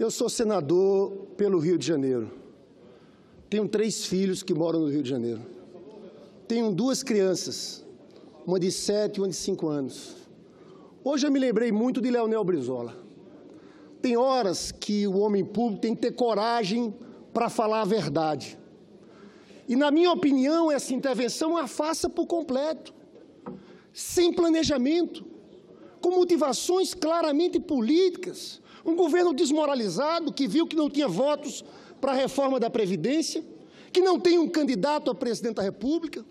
Eu sou senador pelo Rio de Janeiro. Tenho 3 filhos que moram no Rio de Janeiro. Tenho 2 crianças, uma de 7 e uma de 5 anos. Hoje eu me lembrei muito de Leonel Brizola. Tem horas que o homem público tem que ter coragem para falar a verdade. E, na minha opinião, essa intervenção é uma farsa por completo, sem planejamento, com motivações claramente políticas. Um governo desmoralizado, que viu que não tinha votos para a reforma da Previdência, que não tem um candidato a presidente da República,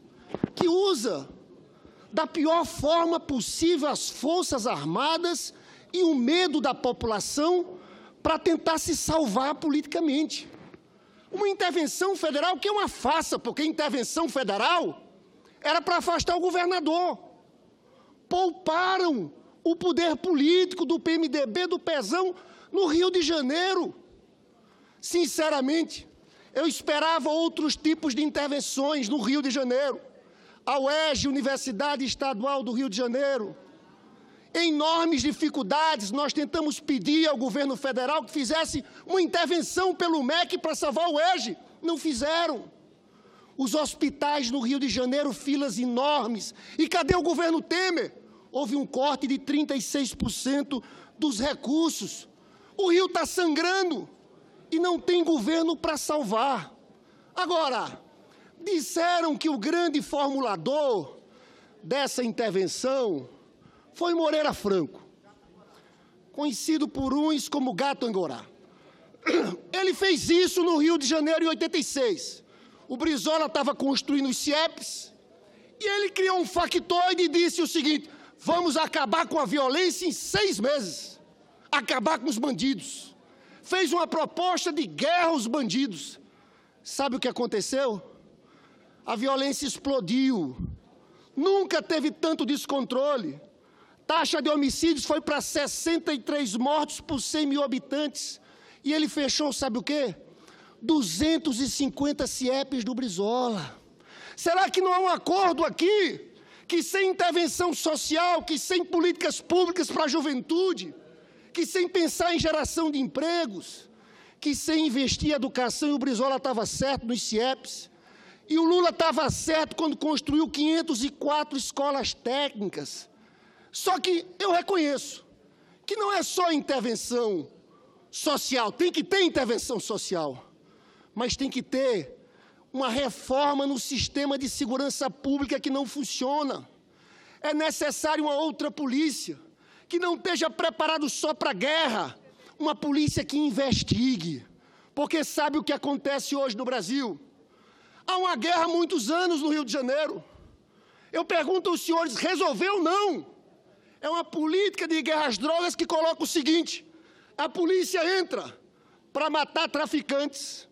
que usa da pior forma possível as Forças Armadas e o medo da população para tentar se salvar politicamente. Uma intervenção federal que é uma farsa, porque a intervenção federal era para afastar o governador. Pouparam o poder político do PMDB, do Pezão, no Rio de Janeiro. Sinceramente, eu esperava outros tipos de intervenções no Rio de Janeiro. A UERJ, Universidade Estadual do Rio de Janeiro, em enormes dificuldades, nós tentamos pedir ao governo federal que fizesse uma intervenção pelo MEC para salvar a UERJ. Não fizeram. Os hospitais no Rio de Janeiro, filas enormes. E cadê o governo Temer? Houve um corte de 36% dos recursos. O Rio está sangrando e não tem governo para salvar. Agora, disseram que o grande formulador dessa intervenção foi Moreira Franco, conhecido por uns como Gato Angorá. Ele fez isso no Rio de Janeiro em 86. O Brizola estava construindo os CIEPs e ele criou um factoide e disse o seguinte: vamos acabar com a violência em 6 meses, acabar com os bandidos. Fez uma proposta de guerra aos bandidos. Sabe o que aconteceu? A violência explodiu. Nunca teve tanto descontrole. Taxa de homicídios foi para 63 mortos por 100 mil habitantes. E ele fechou, sabe o quê? 250 CIEPs do Brizola. Será que não há um acordo aqui? Que sem intervenção social, que sem políticas públicas para a juventude, que sem pensar em geração de empregos, que sem investir em educação, e o Brizola estava certo nos CIEPs, e o Lula estava certo quando construiu 504 escolas técnicas. Só que eu reconheço que não é só intervenção social, tem que ter intervenção social, mas tem que ter uma reforma no sistema de segurança pública que não funciona. É necessário uma outra polícia, que não esteja preparado só para a guerra, uma polícia que investigue, porque sabe o que acontece hoje no Brasil? Há uma guerra há muitos anos no Rio de Janeiro. Eu pergunto aos senhores, resolveu ou não? É uma política de guerra às drogas que coloca o seguinte: a polícia entra para matar traficantes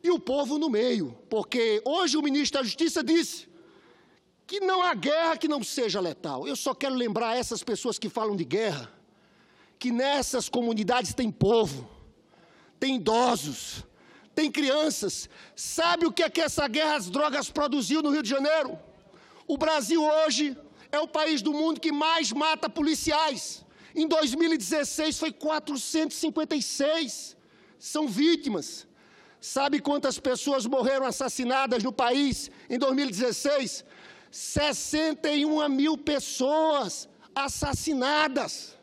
e o povo no meio, porque hoje o ministro da Justiça disse que não há guerra que não seja letal. Eu só quero lembrar essas pessoas que falam de guerra, que nessas comunidades tem povo, tem idosos, tem crianças. Sabe o que é que essa guerra às drogas produziu no Rio de Janeiro? O Brasil hoje é o país do mundo que mais mata policiais. Em 2016 foi 456. São vítimas. Sabe quantas pessoas morreram assassinadas no país em 2016? 61 mil pessoas assassinadas.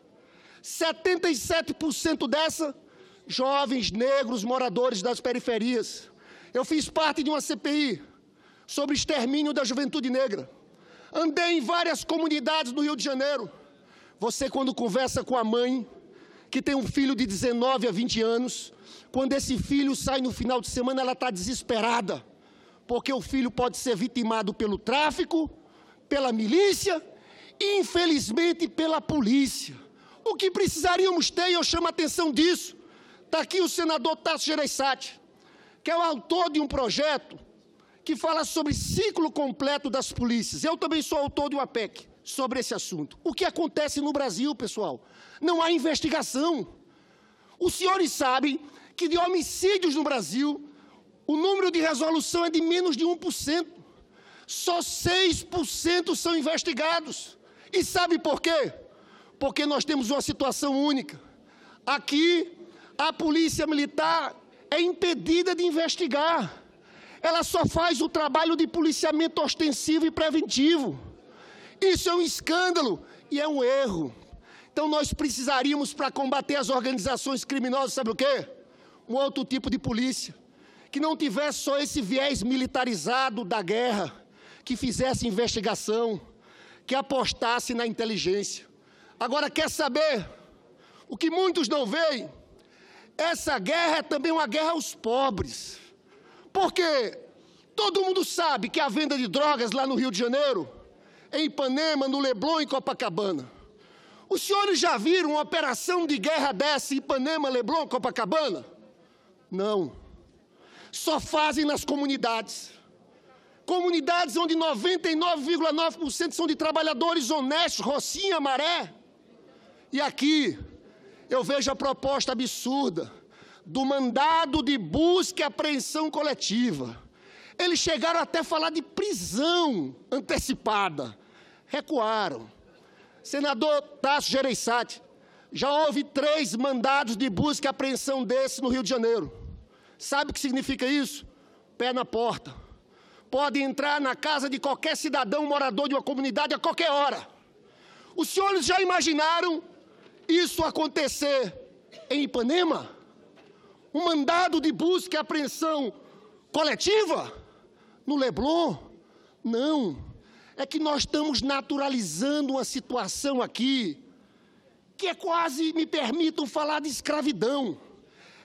77% dessa, jovens negros moradores das periferias. Eu fiz parte de uma CPI sobre extermínio da juventude negra. Andei em várias comunidades do Rio de Janeiro. Você, quando conversa com a mãe, que tem um filho de 19 a 20 anos, quando esse filho sai no final de semana, ela está desesperada, porque o filho pode ser vitimado pelo tráfico, pela milícia e, infelizmente, pela polícia. O que precisaríamos ter, e eu chamo a atenção disso, está aqui o senador Tasso Gereissati, que é o autor de um projeto que fala sobre ciclo completo das polícias. Eu também sou autor de uma PEC sobre esse assunto. O que acontece no Brasil, pessoal? Não há investigação. Os senhores sabem que de homicídios no Brasil, o número de resolução é de menos de 1%. Só 6% são investigados. E sabe por quê? Porque nós temos uma situação única. Aqui, a polícia militar é impedida de investigar. Ela só faz o trabalho de policiamento ostensivo e preventivo. Isso é um escândalo e é um erro. Então nós precisaríamos, para combater as organizações criminosas, sabe o quê? Um outro tipo de polícia, que não tivesse só esse viés militarizado da guerra, que fizesse investigação, que apostasse na inteligência. Agora, quer saber? O que muitos não veem, essa guerra é também uma guerra aos pobres. Porque todo mundo sabe que a venda de drogas lá no Rio de Janeiro, em Ipanema, no Leblon e Copacabana. Os senhores já viram uma operação de guerra dessa em Ipanema, Leblon, Copacabana? Não. Só fazem nas comunidades. Comunidades onde 99,9% são de trabalhadores honestos, Rocinha, Maré. E aqui eu vejo a proposta absurda do mandado de busca e apreensão coletiva. Eles chegaram até a falar de prisão antecipada. Recuaram. Senador Tasso Gereissati, já houve 3 mandados de busca e apreensão desse no Rio de Janeiro. Sabe o que significa isso? Pé na porta. Pode entrar na casa de qualquer cidadão morador de uma comunidade a qualquer hora. Os senhores já imaginaram isso acontecer em Ipanema? Um mandado de busca e apreensão coletiva? No Leblon? Não. É que nós estamos naturalizando uma situação aqui que é quase, me permitam falar, de escravidão.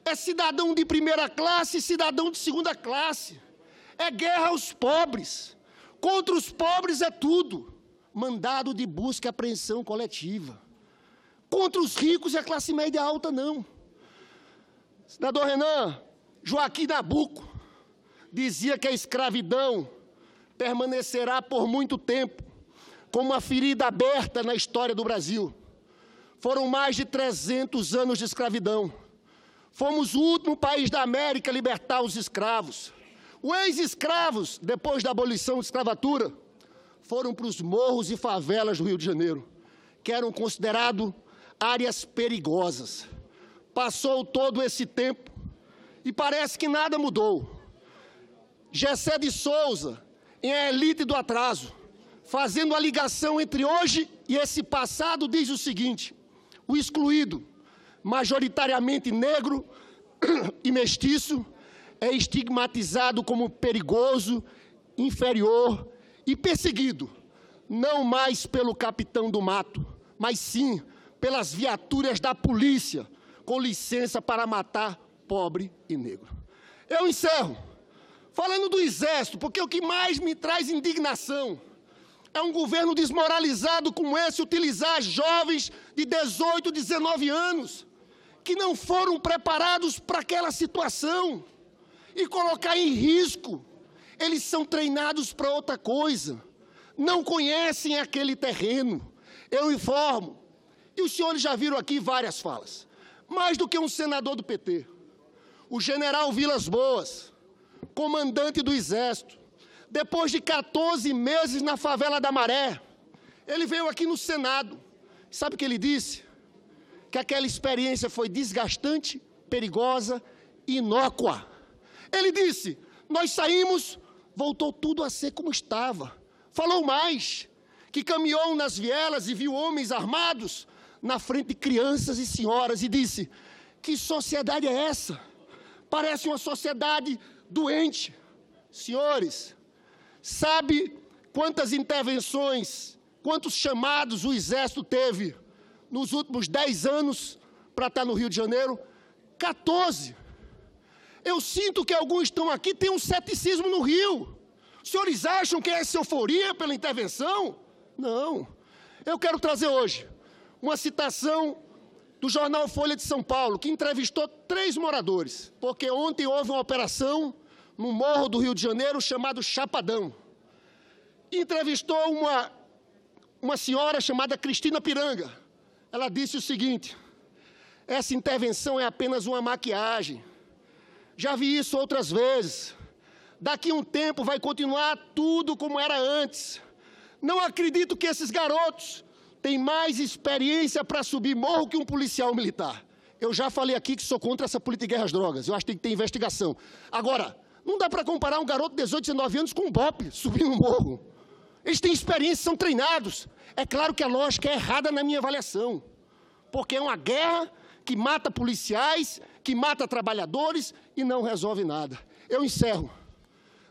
É cidadão de primeira classe e cidadão de segunda classe. É guerra aos pobres. Contra os pobres é tudo. Mandado de busca e apreensão coletiva. Contra os ricos e a classe média alta, não. Senador Renan, Joaquim Nabuco dizia que a escravidão permanecerá por muito tempo como uma ferida aberta na história do Brasil. Foram mais de 300 anos de escravidão. Fomos o último país da América a libertar os escravos. Os ex-escravos, depois da abolição da escravatura, foram para os morros e favelas do Rio de Janeiro, que eram considerados áreas perigosas. Passou todo esse tempo e parece que nada mudou. Gessé de Souza, em A Elite do Atraso, fazendo a ligação entre hoje e esse passado, diz o seguinte: o excluído, majoritariamente negro e mestiço, é estigmatizado como perigoso, inferior e perseguido, não mais pelo capitão do mato, mas sim pelas viaturas da polícia, com licença para matar pobre e negro. Eu encerro falando do Exército, porque o que mais me traz indignação é um governo desmoralizado como esse utilizar jovens de 18, 19 anos, que não foram preparados para aquela situação, e colocar em risco. Eles são treinados para outra coisa, não conhecem aquele terreno. Eu informo, e os senhores já viram aqui várias falas, mais do que um senador do PT, o general Vilas Boas, comandante do Exército, depois de 14 meses na favela da Maré, ele veio aqui no Senado. Sabe o que ele disse? Que aquela experiência foi desgastante, perigosa e inócua. Ele disse: nós saímos, voltou tudo a ser como estava. Falou mais, que caminhou nas vielas e viu homens armados na frente de crianças e senhoras e disse: que sociedade é essa? Parece uma sociedade doente. Senhores, sabe quantas intervenções, quantos chamados o Exército teve nos últimos 10 anos para estar no Rio de Janeiro? 14. Eu sinto que alguns estão aqui, têm um ceticismo no Rio. Os senhores acham que é essa euforia pela intervenção? Não. Eu quero trazer hoje uma citação do jornal Folha de São Paulo, que entrevistou 3 moradores, porque ontem houve uma operação no morro do Rio de Janeiro chamado Chapadão. Entrevistou uma senhora chamada Cristina Piranga. Ela disse o seguinte: essa intervenção é apenas uma maquiagem. Já vi isso outras vezes. Daqui a um tempo vai continuar tudo como era antes. Não acredito que esses garotos têm mais experiência para subir morro que um policial militar. Eu já falei aqui que sou contra essa política de guerra às drogas. Eu acho que tem que ter investigação. Agora, não dá para comparar um garoto de 18, 19 anos com um BOP subindo um morro. Eles têm experiência, são treinados. É claro que a lógica é errada na minha avaliação. Porque é uma guerra que mata policiais, que mata trabalhadores e não resolve nada. Eu encerro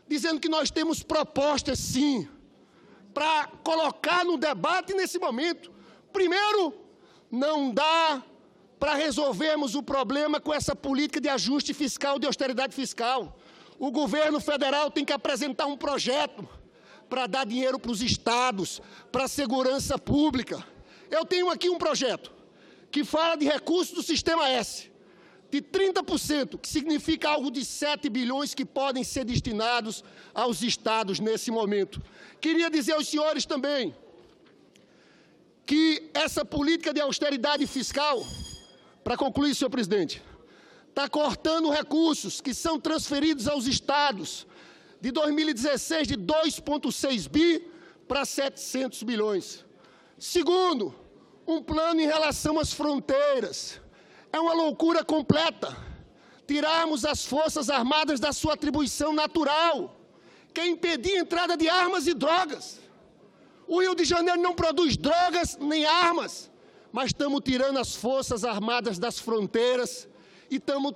dizendo que nós temos propostas, sim, para colocar no debate nesse momento. Primeiro, não dá para resolvermos o problema com essa política de ajuste fiscal, de austeridade fiscal. O governo federal tem que apresentar um projeto para dar dinheiro para os estados, para a segurança pública. Eu tenho aqui um projeto que fala de recursos do Sistema S, de 30%, que significa algo de 7 bilhões que podem ser destinados aos estados nesse momento. Queria dizer aos senhores também que essa política de austeridade fiscal, para concluir, senhor presidente, está cortando recursos que são transferidos aos estados de 2016 de 2,6 bi para 700 bilhões. Segundo, um plano em relação às fronteiras. É uma loucura completa tirarmos as Forças Armadas da sua atribuição natural, que é impedir a entrada de armas e drogas. O Rio de Janeiro não produz drogas nem armas, mas estamos tirando as Forças Armadas das fronteiras e estamos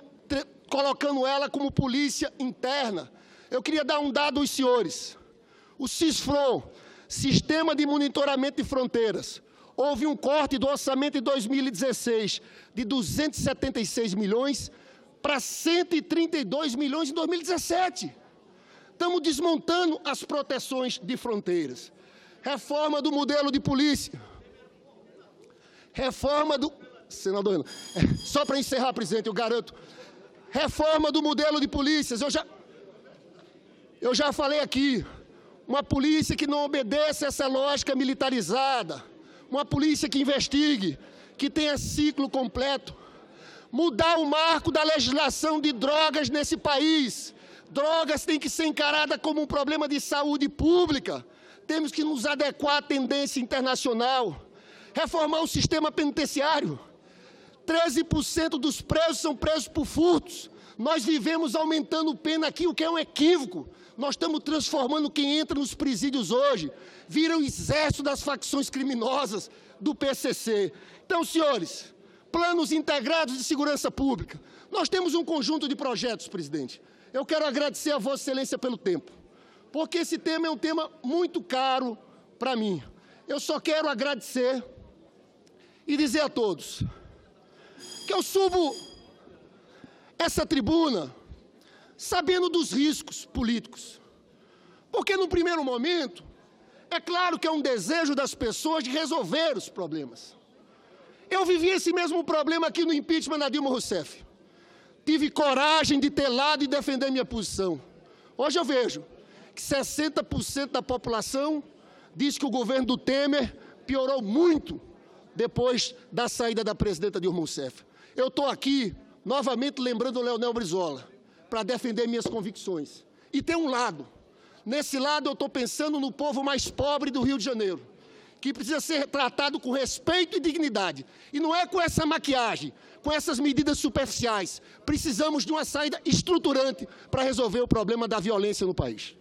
colocando ela como polícia interna. Eu queria dar um dado aos senhores. O CISFRON, Sistema de Monitoramento de Fronteiras, houve um corte do orçamento em 2016 de 276 milhões para 132 milhões em 2017. Estamos desmontando as proteções de fronteiras. Reforma do modelo de polícia. Reforma do... Senador, só para encerrar, presidente, eu garanto. Reforma do modelo de polícias. Eu já falei aqui. Uma polícia que não obedece a essa lógica militarizada. Uma polícia que investigue, que tenha ciclo completo. Mudar o marco da legislação de drogas nesse país. Drogas têm que ser encaradas como um problema de saúde pública. Temos que nos adequar à tendência internacional. Reformar o sistema penitenciário. 13% dos presos são presos por furtos. Nós vivemos aumentando pena aqui, o que é um equívoco. Nós estamos transformando quem entra nos presídios hoje, vira o exército das facções criminosas do PCC. Então, senhores, planos integrados de segurança pública. Nós temos um conjunto de projetos, presidente. Eu quero agradecer a Vossa Excelência pelo tempo, porque esse tema é um tema muito caro para mim. Eu só quero agradecer e dizer a todos que eu subo essa tribuna sabendo dos riscos políticos. Porque, no primeiro momento, é claro que é um desejo das pessoas de resolver os problemas. Eu vivi esse mesmo problema aqui no impeachment da Dilma Rousseff. Tive coragem de ter lado e defender minha posição. Hoje eu vejo que 60% da população diz que o governo do Temer piorou muito depois da saída da presidenta Dilma Rousseff. Eu estou aqui, novamente, lembrando o Leonel Brizola, para defender minhas convicções. E tem um lado. Nesse lado, eu estou pensando no povo mais pobre do Rio de Janeiro, que precisa ser tratado com respeito e dignidade. E não é com essa maquiagem, com essas medidas superficiais. Precisamos de uma saída estruturante para resolver o problema da violência no país.